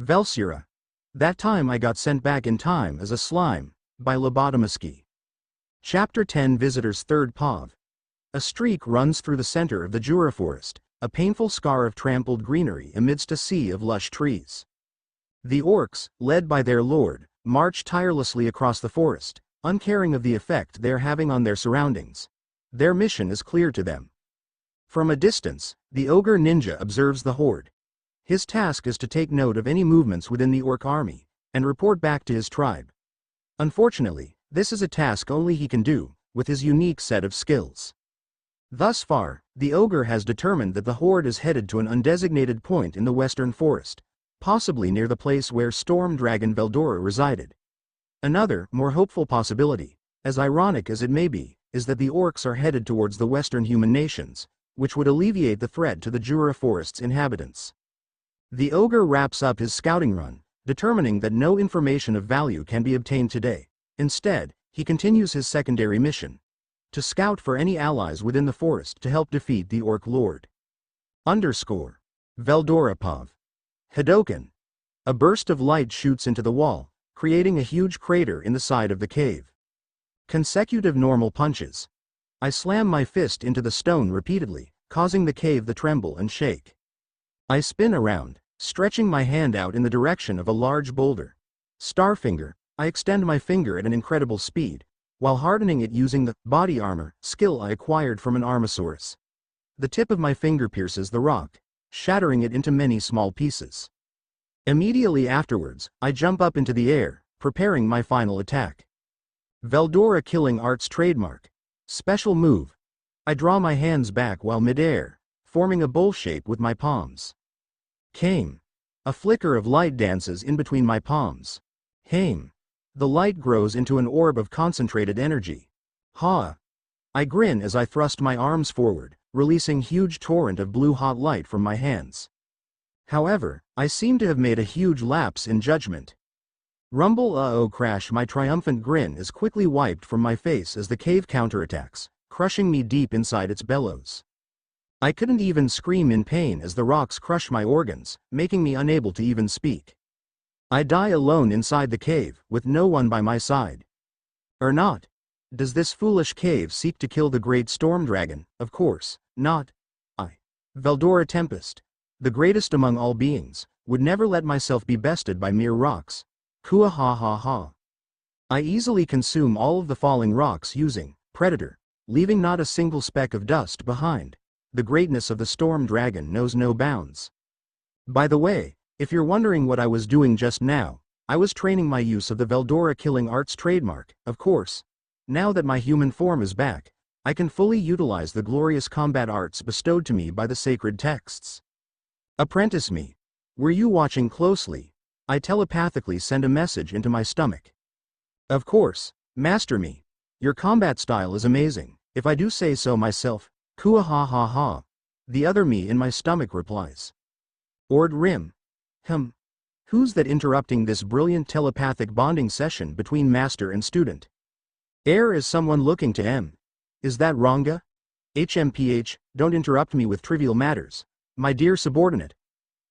Velsura. That time I got sent back in time as a slime, by Lobotomiskii. Chapter 10 Visitor's Third Pav. A streak runs through the center of the Jura forest, a painful scar of trampled greenery amidst a sea of lush trees. The orcs, led by their lord, march tirelessly across the forest, uncaring of the effect they are having on their surroundings. Their mission is clear to them. From a distance, the ogre ninja observes the horde. His task is to take note of any movements within the orc army, and report back to his tribe. Unfortunately, this is a task only he can do, with his unique set of skills. Thus far, the ogre has determined that the horde is headed to an undesignated point in the western forest, possibly near the place where storm dragon Veldora resided. Another, more hopeful possibility, as ironic as it may be, is that the orcs are headed towards the western human nations, which would alleviate the threat to the Jura forest's inhabitants. The ogre wraps up his scouting run, determining that no information of value can be obtained today. Instead, he continues his secondary mission: to scout for any allies within the forest to help defeat the orc lord. Veldora Pav. Hadoken. A burst of light shoots into the wall, creating a huge crater in the side of the cave. Consecutive normal punches. I slam my fist into the stone repeatedly, causing the cave to tremble and shake. I spin around, stretching my hand out in the direction of a large boulder. Starfinger, I extend my finger at an incredible speed, while hardening it using the body armor skill I acquired from an Armosaurus. The tip of my finger pierces the rock, shattering it into many small pieces. Immediately afterwards, I jump up into the air, preparing my final attack. Veldora Killing Arts Trademark. Special move. I draw my hands back while mid-air, forming a bowl shape with my palms. Came. A flicker of light dances in between my palms. Haim. The light grows into an orb of concentrated energy. Ha! I grin as I thrust my arms forward, releasing huge torrent of blue hot light from my hands. However, I seem to have made a huge lapse in judgment. Rumble uh-oh crash. My triumphant grin is quickly wiped from my face as the cave counterattacks, crushing me deep inside its bellows. I couldn't even scream in pain as the rocks crush my organs, making me unable to even speak. I die alone inside the cave, with no one by my side. Or not. Does this foolish cave seek to kill the great storm dragon? Of course, not. I, Veldora Tempest, the greatest among all beings, would never let myself be bested by mere rocks. Kua ha ha ha. I easily consume all of the falling rocks using Predator, leaving not a single speck of dust behind. The greatness of the storm dragon knows no bounds. By the way, if you're wondering what I was doing just now, I was training my use of the Veldora Killing Arts trademark, of course. Now that my human form is back, I can fully utilize the glorious combat arts bestowed to me by the sacred texts. Apprentice me. Were you watching closely? I telepathically send a message into my stomach. Of course, master me. Your combat style is amazing, if I do say so myself. Kua ha ha ha. The other me in my stomach replies. Ord Rim. Who's that interrupting this brilliant telepathic bonding session between master and student? Air is someone looking to M. Is that Ranga? HMPH, don't interrupt me with trivial matters, my dear subordinate.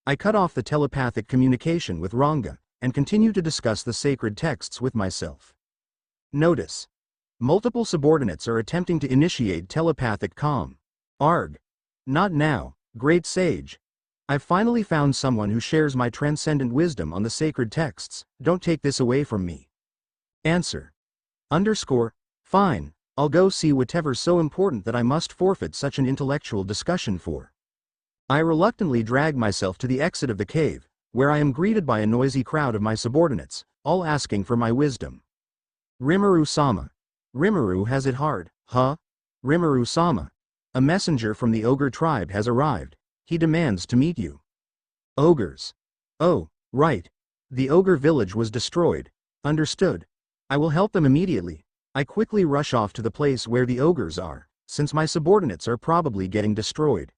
I cut off the telepathic communication with Ranga, and continue to discuss the sacred texts with myself. Notice. Multiple subordinates are attempting to initiate telepathic comm. Arg. Not now, great sage. I've finally found someone who shares my transcendent wisdom on the sacred texts. Don't take this away from me. Answer. Fine, I'll go see whatever's so important that I must forfeit such an intellectual discussion for. I reluctantly drag myself to the exit of the cave, where I am greeted by a noisy crowd of my subordinates, all asking for my wisdom. Rimuru-sama. Rimuru has it hard, huh? Rimuru-sama. A messenger from the ogre tribe has arrived. He demands to meet you. Ogres. Oh, right. The ogre village was destroyed. Understood. I will help them immediately. I quickly rush off to the place where the ogres are, since my subordinates are probably getting destroyed.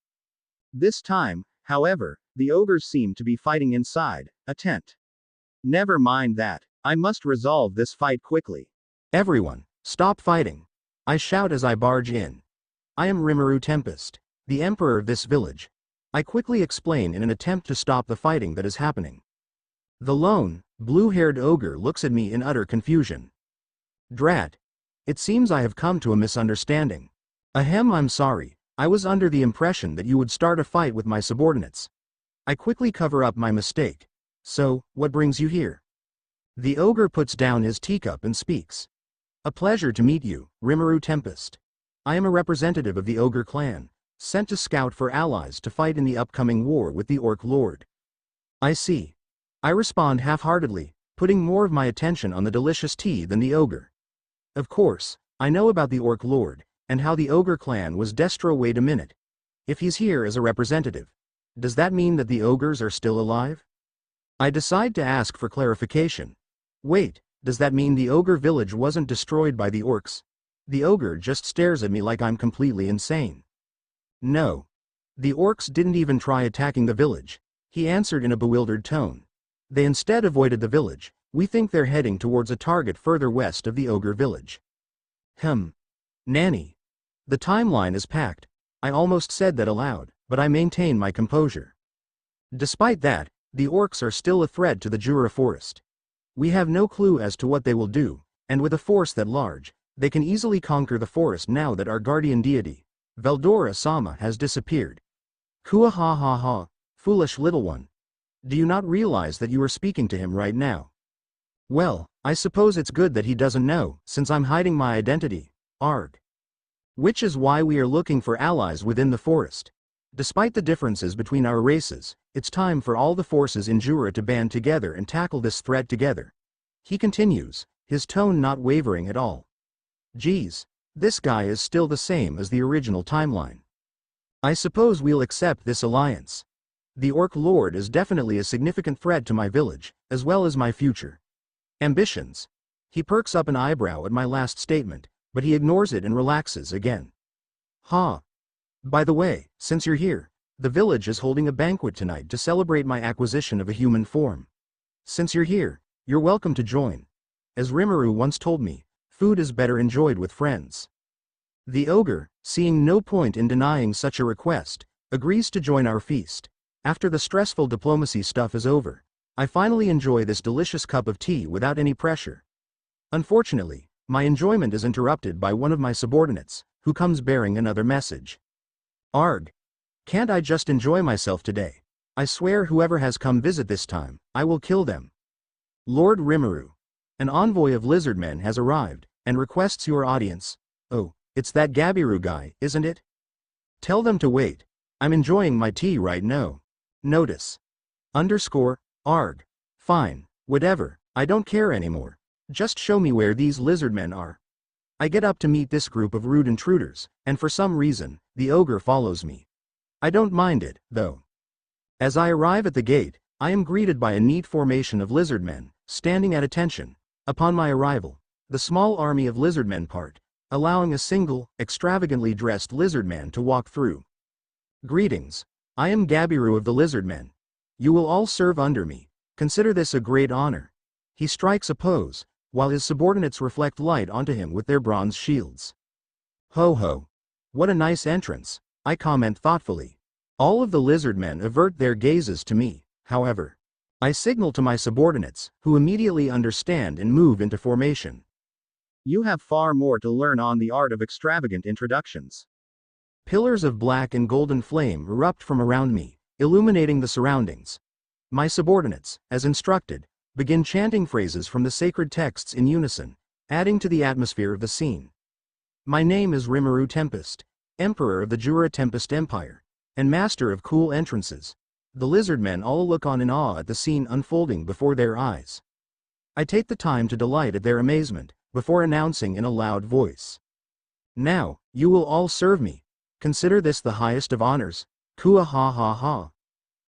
This time, however, the ogres seem to be fighting inside a tent. Never mind that. I must resolve this fight quickly. Everyone, stop fighting. I shout as I barge in. I am Rimuru Tempest, the emperor of this village. I quickly explain in an attempt to stop the fighting that is happening. The lone, blue-haired ogre looks at me in utter confusion. Drat. It seems I have come to a misunderstanding. Ahem, I'm sorry, I was under the impression that you would start a fight with my subordinates. I quickly cover up my mistake. So, what brings you here? The ogre puts down his teacup and speaks. A pleasure to meet you, Rimuru Tempest. I am a representative of the ogre clan, sent to scout for allies to fight in the upcoming war with the Orc Lord. I see. I respond half-heartedly, putting more of my attention on the delicious tea than the ogre. Of course, I know about the Orc Lord, and how the ogre clan was destro. Wait a minute. If he's here as a representative, does that mean that the ogres are still alive? I decide to ask for clarification. Wait, does that mean the ogre village wasn't destroyed by the orcs? The ogre just stares at me like I'm completely insane. No. The orcs didn't even try attacking the village, he answered in a bewildered tone. They instead avoided the village. We think they're heading towards a target further west of the ogre village. Nanny. The timeline is packed. I almost said that aloud, but I maintain my composure. Despite that, the orcs are still a threat to the Jura forest. We have no clue as to what they will do, and with a force that large, they can easily conquer the forest now that our guardian deity, Veldora Sama, has disappeared. Kua ha ha ha, foolish little one. Do you not realize that you are speaking to him right now? Well, I suppose it's good that he doesn't know, since I'm hiding my identity, arg. Which is why we are looking for allies within the forest. Despite the differences between our races, it's time for all the forces in Jura to band together and tackle this threat together. He continues, his tone not wavering at all. Geez, this guy is still the same as the original timeline. I suppose we'll accept this alliance. The Orc Lord is definitely a significant threat to my village, as well as my future ambitions. He perks up an eyebrow at my last statement, but he ignores it and relaxes again. By the way, since you're here, the village is holding a banquet tonight to celebrate my acquisition of a human form. Since you're here, you're welcome to join. As Rimuru once told me, food is better enjoyed with friends. The ogre, seeing no point in denying such a request, agrees to join our feast. After the stressful diplomacy stuff is over, I finally enjoy this delicious cup of tea without any pressure. Unfortunately, my enjoyment is interrupted by one of my subordinates, who comes bearing another message. Arg. Can't I just enjoy myself today? I swear whoever has come visit this time, I will kill them. Lord Rimuru. An envoy of lizardmen has arrived, and requests your audience. Oh, it's that Gabiru guy, isn't it? Tell them to wait. I'm enjoying my tea right now. Notice. Arg. Fine, whatever, I don't care anymore. Just show me where these lizardmen are. I get up to meet this group of rude intruders, and for some reason, the ogre follows me. I don't mind it, though. As I arrive at the gate, I am greeted by a neat formation of lizardmen, standing at attention. Upon my arrival, the small army of lizardmen part, allowing a single, extravagantly dressed lizardman to walk through. Greetings. I am Gabiru of the lizardmen. You will all serve under me. Consider this a great honor. He strikes a pose, while his subordinates reflect light onto him with their bronze shields. Ho ho. What a nice entrance, I comment thoughtfully. All of the lizardmen avert their gazes to me, however. I signal to my subordinates, who immediately understand and move into formation. You have far more to learn on the art of extravagant introductions. Pillars of black and golden flame erupt from around me, illuminating the surroundings. My subordinates, as instructed, begin chanting phrases from the sacred texts in unison, adding to the atmosphere of the scene. My name is Rimuru Tempest, Emperor of the Jura Tempest Empire, and Master of Cool Entrances. The lizardmen all look on in awe at the scene unfolding before their eyes. I take the time to delight at their amazement, before announcing in a loud voice. Now, you will all serve me. Consider this the highest of honors. Kua ha ha ha.